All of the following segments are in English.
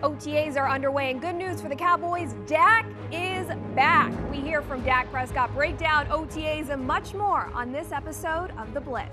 OTAs are underway, and good news for the Cowboys, Dak is back. We hear from Dak Prescott, break down OTAs and much more on this episode of The Blitz.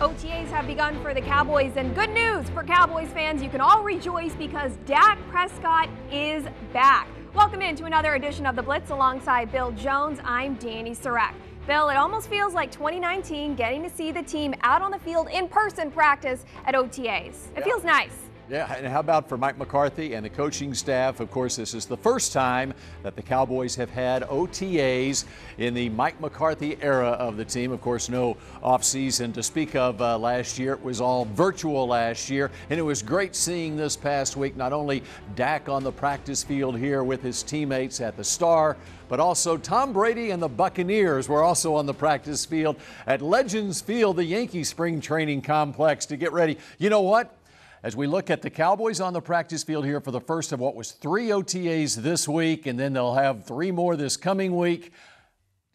OTAs have begun for the Cowboys, and good news for Cowboys fans. You can all rejoice because Dak Prescott is back. Welcome into another edition of The Blitz alongside Bill Jones. I'm Dani Sureck. Bill, it almost feels like 2019 getting to see the team out on the field in person practice at OTAs. It feels nice. Yeah, and how about for Mike McCarthy and the coaching staff? Of course, this is the first time that the Cowboys have had OTAs in the Mike McCarthy era of the team. Of course, no offseason to speak of last year. It was all virtual last year, and it was great seeing this past week not only Dak on the practice field here with his teammates at the Star, but also Tom Brady and the Buccaneers were also on the practice field at Legends Field, the Yankee spring training complex, to get ready. You know what? As we look at the Cowboys on the practice field here for the first of what was 3 OTAs this week, and then they'll have 3 more this coming week.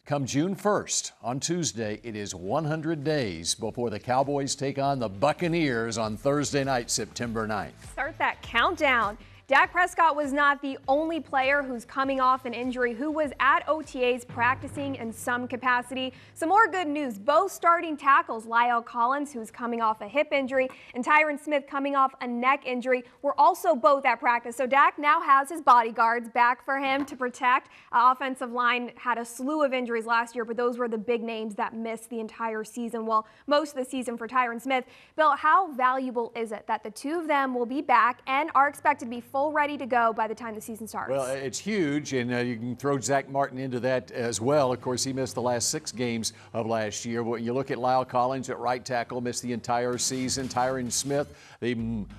Come June 1st, on Tuesday, it is 100 days before the Cowboys take on the Buccaneers on Thursday night, September 9th. Start that countdown. Dak Prescott was not the only player who's coming off an injury who was at OTAs practicing in some capacity. Some more good news. Both starting tackles, La'el Collins, who's coming off a hip injury, and Tyron Smith coming off a neck injury, were also both at practice. So Dak now has his bodyguards back for him to protect. Offensive line had a slew of injuries last year, but those were the big names that missed the entire season. Well, most of the season for Tyron Smith. Bill, how valuable is it that the two of them will be back and are expected to be full ready to go by the time the season starts? Well, it's huge, and you can throw Zach Martin into that as well. Of course, he missed the last 6 games of last year. When you look at La'el Collins at right tackle, missed the entire season. Tyron Smith, the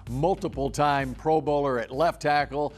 multiple-time Pro Bowler at left tackle,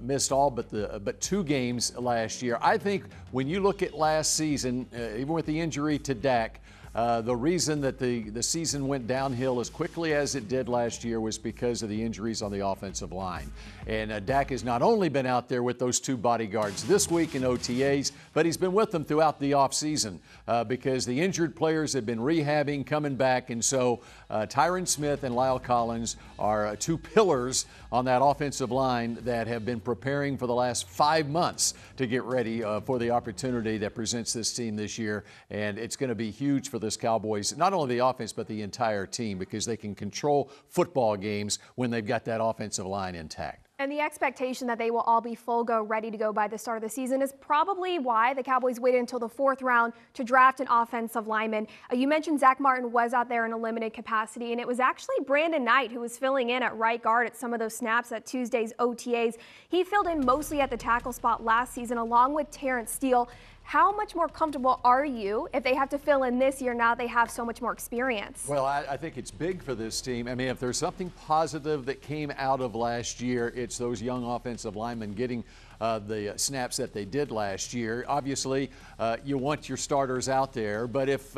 missed all but 2 games last year. I think when you look at last season, even with the injury to Dak, the reason that the season went downhill as quickly as it did last year was because of the injuries on the offensive line. And Dak has not only been out there with those 2 bodyguards this week in OTAs, but he's been with them throughout the offseason because the injured players have been rehabbing, coming back. And so Tyron Smith and La'el Collins are 2 pillars on that offensive line that have been preparing for the last 5 months to get ready for the opportunity that presents this team this year. And it's going to be huge for this Cowboys, not only the offense, but the entire team, because they can control football games when they've got that offensive line intact. And the expectation that they will all be full go, ready to go by the start of the season is probably why the Cowboys waited until the 4th round to draft an offensive lineman. You mentioned Zach Martin was out there in a limited capacity, and it was actually Brandon Knight who was filling in at right guard at some of those snaps at Tuesday's OTAs. He filled in mostly at the tackle spot last season along with Terrence Steele. How much more comfortable are you if they have to fill in this year now they have so much more experience? Well, I think it's big for this team. I mean, if there's something positive that came out of last year, it's those young offensive linemen getting the snaps that they did last year. Obviously, you want your starters out there, but if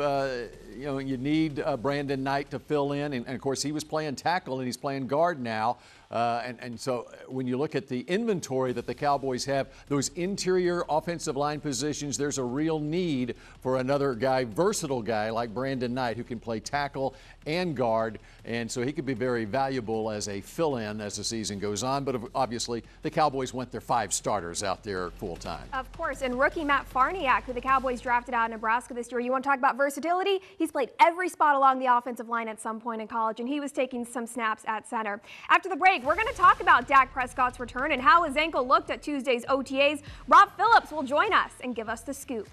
you need Brandon Knight to fill in, and of course he was playing tackle and he's playing guard now. And so when you look at the inventory that the Cowboys have, those interior offensive line positions, there's a real need for another guy, versatile guy like Brandon Knight, who can play tackle and guard. And so he could be very valuable as a fill-in as the season goes on. But obviously, the Cowboys want their 5 starters out there full time. Of course. And rookie Matt Farniak, who the Cowboys drafted out of Nebraska this year, you want to talk about versatility? He's played every spot along the offensive line at some point in college, and he was taking some snaps at center. After the break, we're going to talk about Dak Prescott's return and how his ankle looked at Tuesday's OTAs. Rob Phillips will join us and give us the scoop.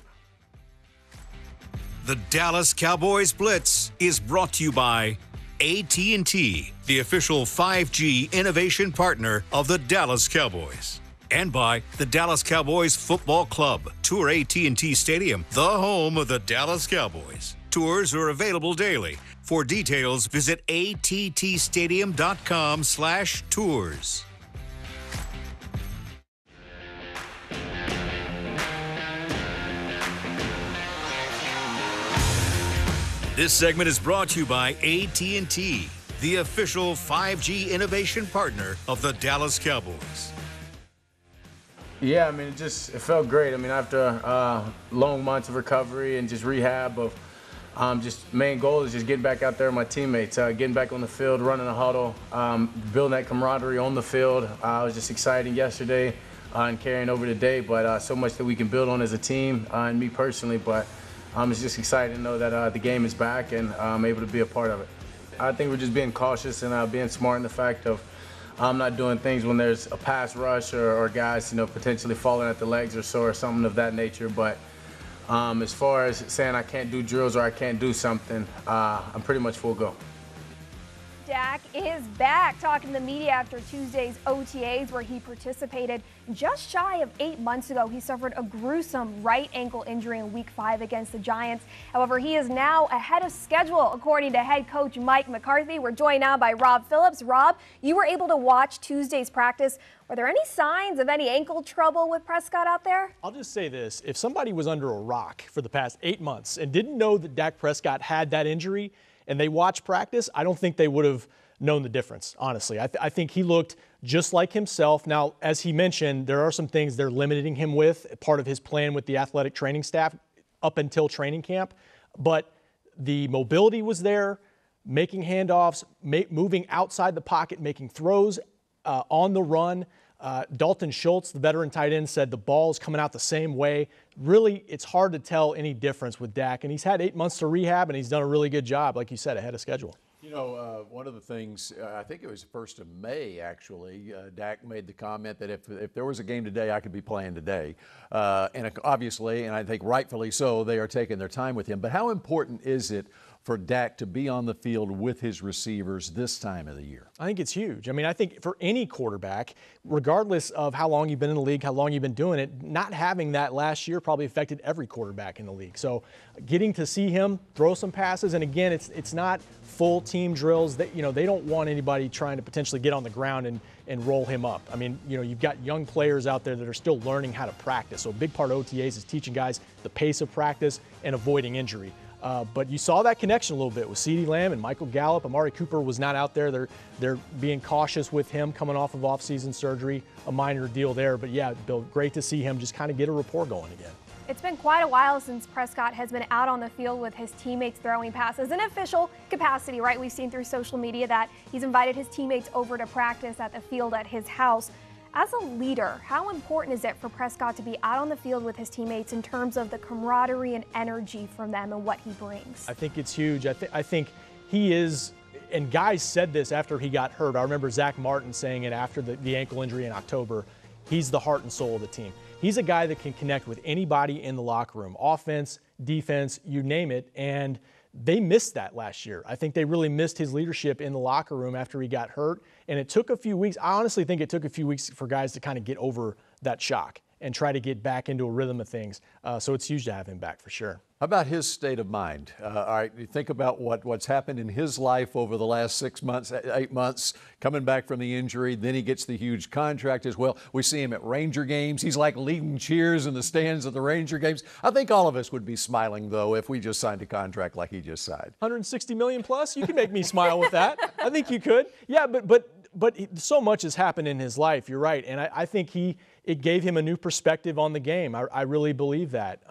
The Dallas Cowboys Blitz is brought to you by AT&T, the official 5G innovation partner of the Dallas Cowboys. And by the Dallas Cowboys Football Club. Tour AT&T Stadium, the home of the Dallas Cowboys. Tours are available daily. For details, visit attstadium.com/tours. This segment is brought to you by AT&T, the official 5G innovation partner of the Dallas Cowboys. Yeah, I mean, it felt great. I mean, after long months of recovery and just rehab of just main goal is just getting back out there with my teammates, getting back on the field, running a huddle, building that camaraderie on the field. It was just exciting yesterday and carrying over today, but so much that we can build on as a team and me personally. But it's just exciting to know that the game is back and I'm able to be a part of it. I think we're just being cautious and being smart in the fact of not doing things when there's a pass rush or guys, potentially falling at the legs or so or something of that nature. But as far as saying I can't do drills or I can't do something, I'm pretty much full go. Dak is back talking to the media after Tuesday's OTAs, where he participated just shy of 8 months ago. He suffered a gruesome right ankle injury in Week 5 against the Giants. However, he is now ahead of schedule, according to head coach Mike McCarthy. We're joined now by Rob Phillips. Rob, you were able to watch Tuesday's practice. Were there any signs of any ankle trouble with Prescott out there? I'll just say this. If somebody was under a rock for the past 8 months and didn't know that Dak Prescott had that injury and they watched practice, I don't think they would have known the difference, honestly. I think he looked just like himself. Now, as he mentioned, there are some things they're limiting him with, part of his plan with the athletic training staff up until training camp. But the mobility was there, making handoffs, moving outside the pocket, making throws on the run. Dalton Schultz, the veteran tight end, said the ball is coming out the same way. Really, it's hard to tell any difference with Dak. And he's had 8 months to rehab, and he's done a really good job, like you said, ahead of schedule. One of the things, I think it was the 1st of May, actually, Dak made the comment that if there was a game today, I could be playing today. And obviously, and I think rightfully so, they are taking their time with him. But how important is it for Dak to be on the field with his receivers this time of the year? I think it's huge. I mean, I think for any quarterback, regardless of how long you've been in the league, how long you've been doing it, not having that last year probably affected every quarterback in the league. So getting to see him throw some passes, and again, it's not full team drills. That they don't want anybody trying to potentially get on the ground and roll him up. I mean, you've got young players out there that are still learning how to practice. So a big part of OTAs is teaching guys the pace of practice and avoiding injury. But you saw that connection a little bit with CeeDee Lamb and Michael Gallup. Amari Cooper was not out there. They're being cautious with him coming off of off-season surgery, a minor deal there. But yeah, Bill, great to see him just kind of get a rapport going again. It's been quite a while since Prescott has been out on the field with his teammates throwing passes in official capacity, right? We've seen through social media that he's invited his teammates over to practice at the field at his house. As a leader, how important is it for Prescott to be out on the field with his teammates in terms of the camaraderie and energy from them and what he brings? I think it's huge. I think he is, and guys said this after he got hurt. I remember Zach Martin saying it after the ankle injury in October. He's the heart and soul of the team. He's a guy that can connect with anybody in the locker room, offense, defense, you name it, and they missed that last year. I think they really missed his leadership in the locker room after he got hurt, and it took a few weeks. I honestly think it took a few weeks for guys to kind of get over that shock and try to get back into a rhythm of things. So it's huge to have him back for sure. How about his state of mind? All right, you think about what's happened in his life over the last 6 months, 8 months, coming back from the injury. Then he gets the huge contract as well. We see him at Ranger games. He's like leading cheers in the stands of the Ranger games. I think all of us would be smiling, though, if we just signed a contract like he just signed. $160 million plus? You can make me smile with that. I think you could. Yeah, but so much has happened in his life. You're right. And I think it gave him a new perspective on the game. I really believe that.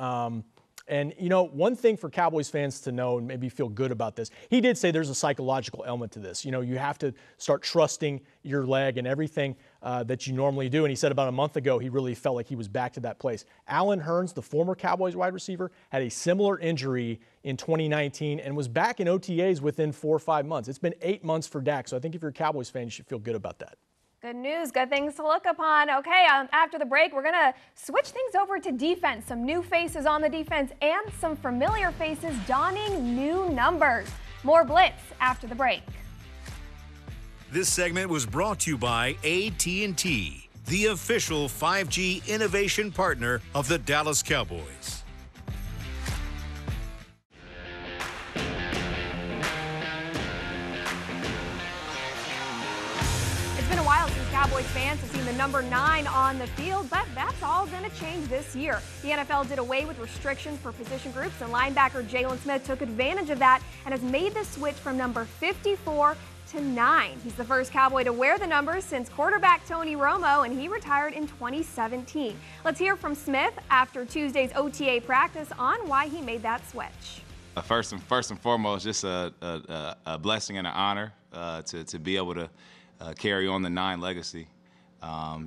And, one thing for Cowboys fans to know and maybe feel good about this, he did say there's a psychological element to this. You have to start trusting your leg and everything that you normally do. And he said about a month ago, he really felt like he was back to that place. Allen Hurns, the former Cowboys wide receiver, had a similar injury in 2019 and was back in OTAs within 4 or 5 months. It's been 8 months for Dak. So I think if you're a Cowboys fan, you should feel good about that. Good news, good things to look upon. Okay, after the break, we're going to switch things over to defense. Some new faces on the defense and some familiar faces donning new numbers. More Blitz after the break. This segment was brought to you by AT&T, the official 5G innovation partner of the Dallas Cowboys. It's been a while since Texas Cowboys fans have seen the number 9 on the field, but that's all going to change this year. The NFL did away with restrictions for position groups, and linebacker Jalen Smith took advantage of that and has made the switch from number 54 to 9. He's the first Cowboy to wear the numbers since quarterback Tony Romo, and he retired in 2017. Let's hear from Smith after Tuesday's OTA practice on why he made that switch. First and foremost, just a blessing and an honor to be able to carry on the 9 legacy.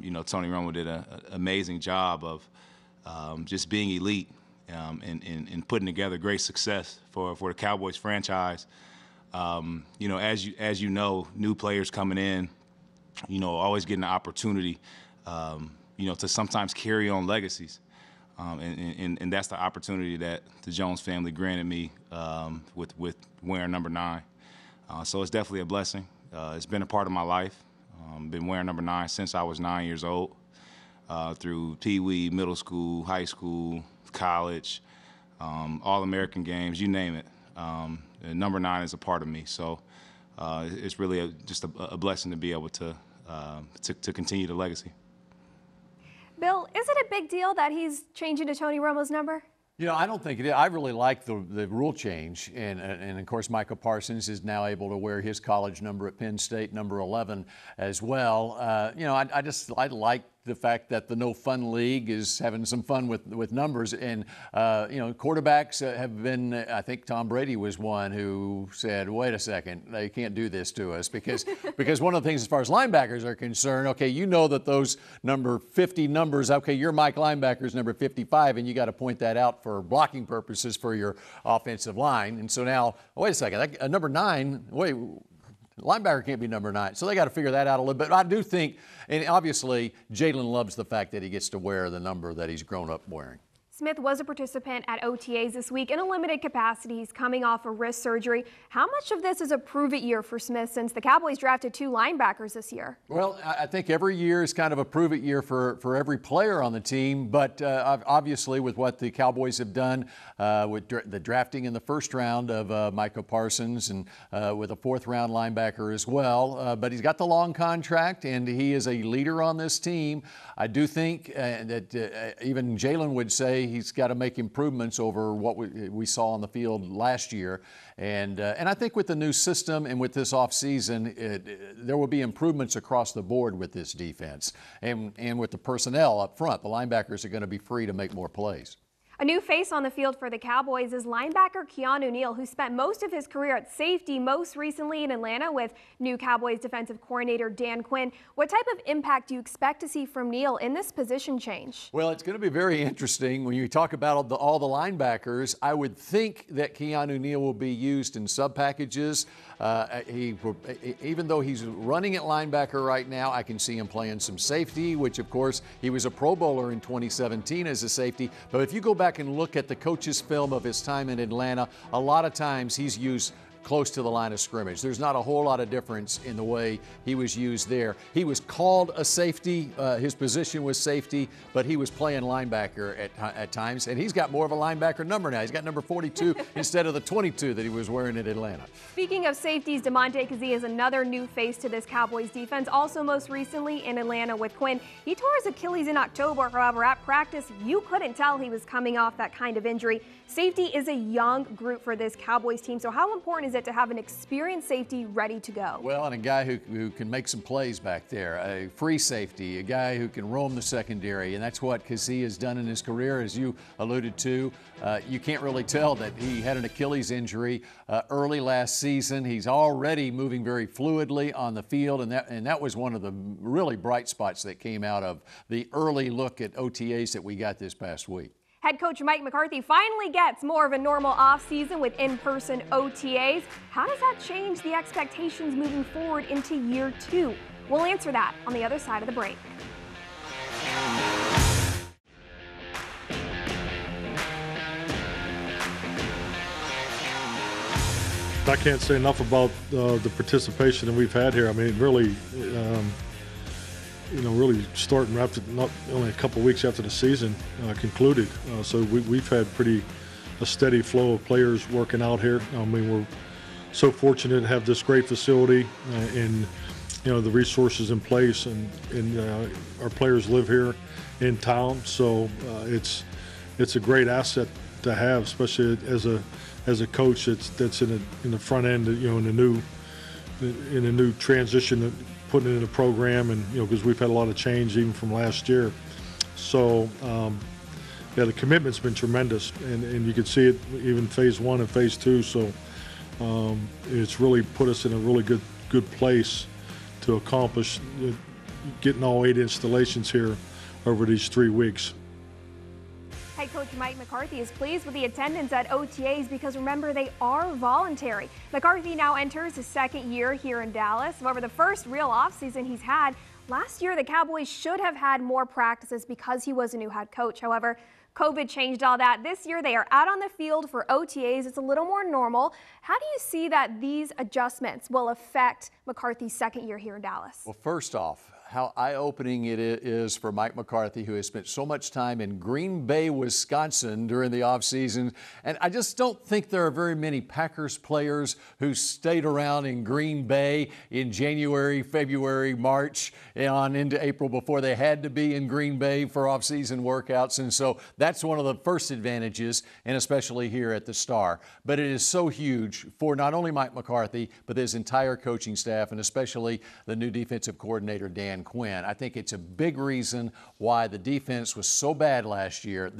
You know, Tony Romo did an amazing job of just being elite and putting together great success for the Cowboys franchise. You know, as you know, new players coming in, you know, always getting the opportunity, you know, to sometimes carry on legacies. And that's the opportunity that the Jones family granted me with wearing number 9. So it's definitely a blessing. It's been a part of my life. Been wearing number 9 since I was 9 years old, through Pee Wee, middle school, high school, college, All-American games, you name it. Number 9 is a part of me. So it's really just a blessing to be able to continue the legacy. Bill, is it a big deal that he's changing to Tony Romo's number? You know, I don't think it is. I really like the rule change. And of course, Michael Parsons is now able to wear his college number at Penn State, number 11, as well. You know, I like the fact that the No Fun League is having some fun with numbers. And, you know, quarterbacks have been, I think Tom Brady was one who said, wait a second, they can't do this to us. Because one of the things as far as linebackers are concerned, okay, you know that those number 50 numbers, okay, your Mike linebacker's number 55, and you got to point that out for blocking purposes for your offensive line. And so now, wait a second, number 9, wait, linebacker can't be number 9. So they got to figure that out a little bit. But I do think, and obviously, Jalen loves the fact that he gets to wear the number that he's grown up wearing. Smith was a participant at OTAs this week in a limited capacity. He's coming off a wrist surgery. How much of this is a prove-it year for Smith since the Cowboys drafted 2 linebackers this year? Well, I think every year is kind of a prove-it year for every player on the team. But obviously, with what the Cowboys have done with the drafting in the first round of Michael Parsons and with a 4th-round linebacker as well. But he's got the long contract, and he is a leader on this team. I do think that even Jalen would say he's got to make improvements over what we saw on the field last year. And I think with the new system and with this offseason, there will be improvements across the board with this defense. And with the personnel up front, the linebackers are going to be free to make more plays. A new face on the field for the Cowboys is linebacker Kean O'Neill, who spent most of his career at safety, most recently in Atlanta with new Cowboys defensive coordinator Dan Quinn. What type of impact do you expect to see from Neal in this position change? Well, it's going to be very interesting. When you talk about all the linebackers, I would think that Kean O'Neill will be used in sub-packages. Even though he's running at linebacker right now, I can see him playing some safety, which, of course, he was a Pro Bowler in 2017 as a safety. But if you go back and look at the coach's film of his time in Atlanta, a lot of times he's used close to the line of scrimmage. There's not a whole lot of difference in the way he was used there. He was called a safety. His position was safety, but he was playing linebacker at times, and he's got more of a linebacker number now. He's got number 42 instead of the 22 that he was wearing at Atlanta. Speaking of safeties, DeMonte Kazee is another new face to this Cowboys defense, also most recently in Atlanta with Quinn. He tore his Achilles in October. However, at practice, you couldn't tell he was coming off that kind of injury. Safety is a young group for this Cowboys team, so how important is it to have an experienced safety ready to go? Well, and a guy who can make some plays back there, a free safety, a guy who can roam the secondary, and that's what Kazee has done in his career, as you alluded to. You can't really tell that he had an Achilles injury early last season. He's already moving very fluidly on the field, and that was one of the really bright spots that came out of the early look at OTAs that we got this past week. Head coach Mike McCarthy finally gets more of a normal offseason with in-person OTAs. How does that change the expectations moving forward into year 2? We'll answer that on the other side of the break. I can't say enough about the participation that we've had here. I mean, really, really starting after not only a couple of weeks after the season concluded. So we've had a steady flow of players working out here. I mean, we're so fortunate to have this great facility and the resources in place, and our players live here in town, so it's a great asset to have, especially as a coach that's in the front end, in a new transition, putting it in a program, and because we've had a lot of change even from last year. So the commitment's been tremendous, and you can see it even phase 1 and phase 2. So it's really put us in a really good place to accomplish getting all 8 installations here over these 3 weeks. Head coach Mike McCarthy is pleased with the attendance at OTAs because, remember, they are voluntary. McCarthy now enters his 2nd year here in Dallas. However, the first real offseason he's had. Last year, the Cowboys should have had more practices because he was a new head coach. However, COVID changed all that. This year, they are out on the field for OTAs. It's a little more normal. How do you see that these adjustments will affect McCarthy's 2nd year here in Dallas? Well, first off, how eye-opening it is for Mike McCarthy, who has spent so much time in Green Bay, Wisconsin during the offseason. And I just don't think there are very many Packers players who stayed around in Green Bay in January, February, March, and on into April before they had to be in Green Bay for off-season workouts. And so that's one of the first advantages, and especially here at the Star. But it is so huge for not only Mike McCarthy, but his entire coaching staff, and especially the new defensive coordinator, Dan Quinn. I think it's a big reason why the defense was so bad last year.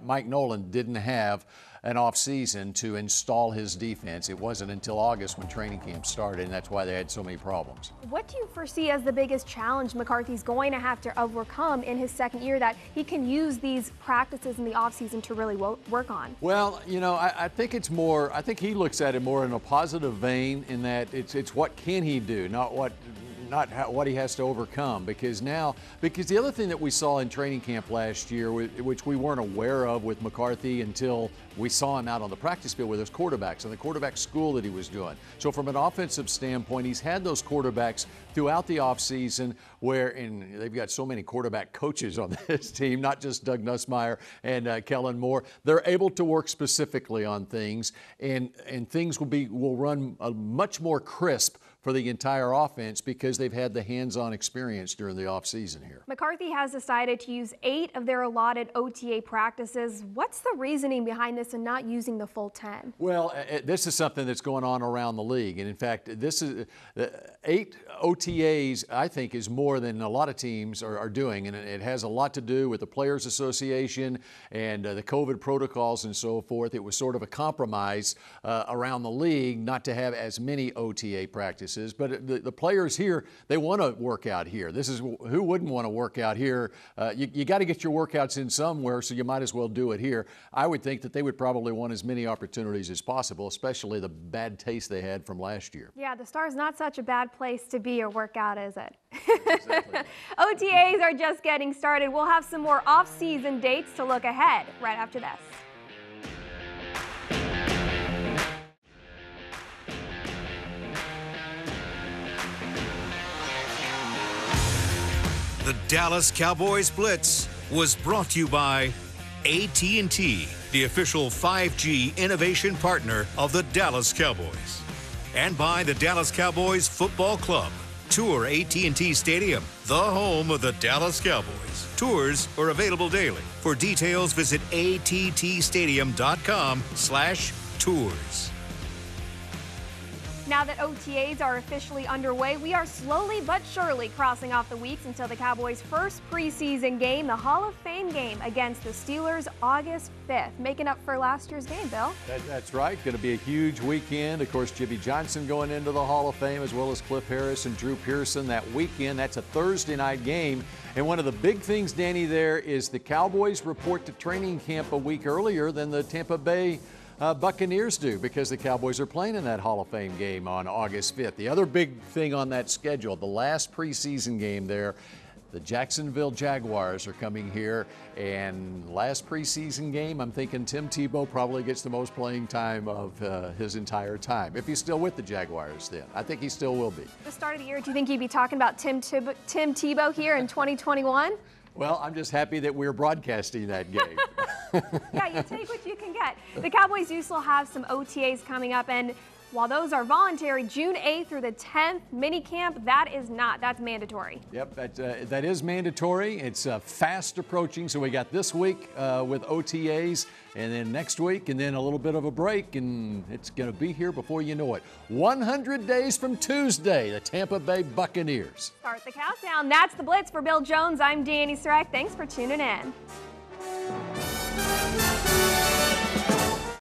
Mike Nolan didn't have an off-season to install his defense. It wasn't until August when training camp started, and that's why they had so many problems. What do you foresee as the biggest challenge McCarthy's going to have to overcome in his 2nd year that he can use these practices in the off-season to really work on? Well, I think it's more, I think he looks at it more in a positive vein, in that it's what can he do, not what he has to overcome, because the other thing that we saw in training camp last year, which we weren't aware of with McCarthy until we saw him out on the practice field with his quarterbacks and the quarterback school that he was doing. So from an offensive standpoint, he's had those quarterbacks throughout the offseason, and they've got so many quarterback coaches on this team, not just Doug Nussmeier and Kellen Moore. They're able to work specifically on things, and things will run much more crisp for the entire offense because they've had the hands-on experience during the offseason here. McCarthy has decided to use 8 of their allotted OTA practices. What's the reasoning behind this and not using the full 10? Well, this is something that's going on around the league. And in fact, this is 8 OTAs, I think, is more than a lot of teams are doing. And it has a lot to do with the Players Association and the COVID protocols and so forth. It was sort of a compromise around the league not to have as many OTA practices. But the players here, they want to work out here. Who wouldn't want to work out here? You got to get your workouts in somewhere, so you might as well do it here. I would think that they would probably want as many opportunities as possible, especially the bad taste they had from last year. Yeah, the Star's not such a bad place to be or work out, is it? Exactly. OTAs are just getting started. We'll have some more off-season dates to look ahead right after this. The Dallas Cowboys Blitz was brought to you by AT&T, the official 5G innovation partner of the Dallas Cowboys, and by the Dallas Cowboys Football Club. Tour AT&T Stadium, the home of the Dallas Cowboys. Tours are available daily. For details, visit attstadium.com/tours. Now that OTAs are officially underway, we are slowly but surely crossing off the weeks until the Cowboys' first preseason game, the Hall of Fame game against the Steelers, August 5th. Making up for last year's game, Bill. That's right. Going to be a huge weekend. Of course, Jimmy Johnson going into the Hall of Fame, as well as Cliff Harris and Drew Pearson that weekend. That's a Thursday night game. And one of the big things, Dani, there is the Cowboys report to training camp a week earlier than the Tampa Bay Buccaneers do, because the Cowboys are playing in that Hall of Fame game on August 5th. The other big thing on that schedule, the last preseason game there, the Jacksonville Jaguars are coming here, and last preseason game, I'm thinking Tim Tebow probably gets the most playing time of his entire time. If he's still with the Jaguars then. I think he still will be. The start of the year, do you think you'd be talking about Tim Tebow here in 2021? Well, I'm just happy that we're broadcasting that game. Yeah, you take what you can get. The Cowboys do still have some OTAs coming up, and While those are voluntary, June 8th through the 10th, minicamp, that is not. That's mandatory. Yep, that is mandatory. It's fast approaching. So we got this week with OTAs, and then next week, and then a little bit of a break, and it's going to be here before you know it. 100 days from Tuesday, the Tampa Bay Buccaneers. Start the countdown. That's the Blitz for Bill Jones. I'm Dani Sureck. Thanks for tuning in.